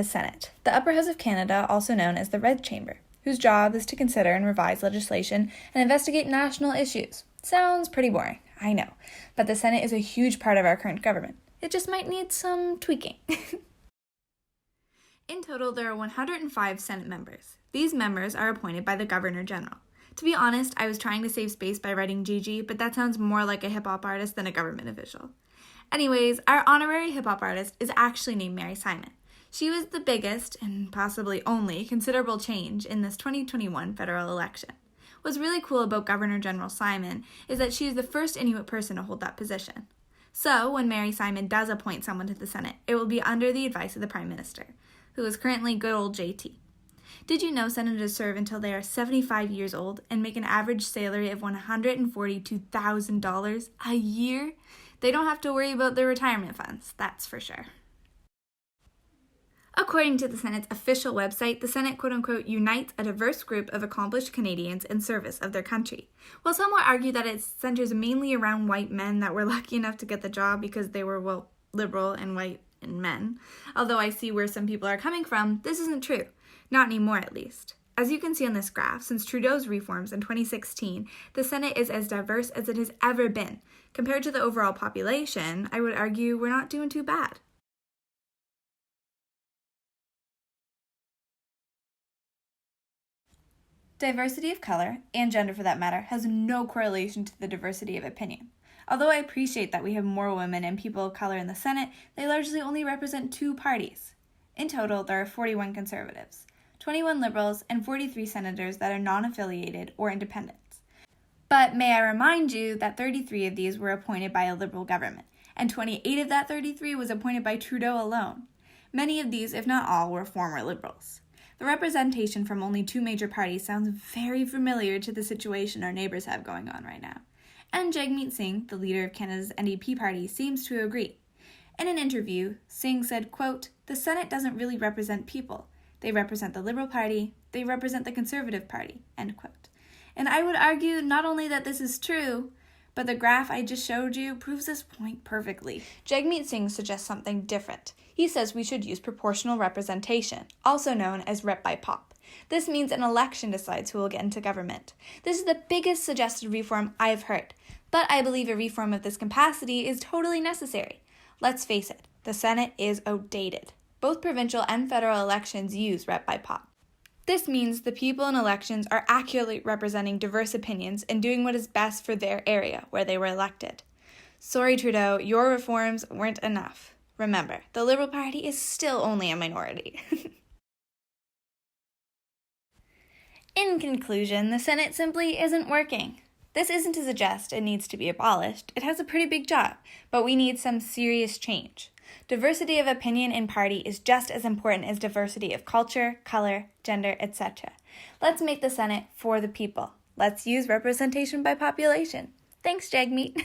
Senate, the upper house of Canada, also known as the Red Chamber, whose job is to consider and revise legislation and investigate national issues. Sounds pretty boring, I know, but the Senate is a huge part of our current government. It just might need some tweaking. In total, there are 105 Senate members. These members are appointed by the Governor General. To be honest, I was trying to save space by writing Gigi, but that sounds more like a hip-hop artist than a government official. Anyways, our honorary hip-hop artist is actually named Mary Simon. She was the biggest, and possibly only, considerable change in this 2021 federal election. What's really cool about Governor General Simon is that she is the first Inuit person to hold that position. So, when Mary Simon does appoint someone to the Senate, it will be under the advice of the Prime Minister, who is currently good old JT. Did you know senators serve until they are 75 years old and make an average salary of $142,000 a year? They don't have to worry about their retirement funds, that's for sure. According to the Senate's official website, the Senate, quote-unquote, unites a diverse group of accomplished Canadians in service of their country. While some will argue that it centers mainly around white men that were lucky enough to get the job because they were, well, liberal and white and men, although I see where some people are coming from, this isn't true. Not anymore, at least. As you can see on this graph, since Trudeau's reforms in 2016, the Senate is as diverse as it has ever been. Compared to the overall population, I would argue we're not doing too bad. Diversity of color, and gender for that matter, has no correlation to the diversity of opinion. Although I appreciate that we have more women and people of color in the Senate, they largely only represent 2 parties. In total, there are 41 Conservatives, 21 Liberals, and 43 senators that are non-affiliated or independents. But may I remind you that 33 of these were appointed by a Liberal government, and 28 of that 33 was appointed by Trudeau alone. Many of these, if not all, were former Liberals. The representation from only 2 major parties sounds very familiar to the situation our neighbors have going on right now. And Jagmeet Singh, the leader of Canada's NDP party, seems to agree. In an interview, Singh said, quote, "The Senate doesn't really represent people. They represent the Liberal Party, they represent the Conservative Party," end quote. And I would argue not only that this is true, but the graph I just showed you proves this point perfectly. Jagmeet Singh suggests something different. He says we should use proportional representation, also known as rep by pop. This means an election decides who will get into government. This is the biggest suggested reform I've heard, but I believe a reform of this capacity is totally necessary. Let's face it, the Senate is outdated. Both provincial and federal elections use rep by pop. This means the people in elections are accurately representing diverse opinions and doing what is best for their area where they were elected. Sorry, Trudeau, your reforms weren't enough. Remember, the Liberal Party is still only a minority. In conclusion, the Senate simply isn't working. This isn't to suggest it needs to be abolished. It has a pretty big job, but we need some serious change. Diversity of opinion in party is just as important as diversity of culture, color, gender, etc. Let's make the Senate for the people. Let's use representation by population. Thanks, Jagmeet.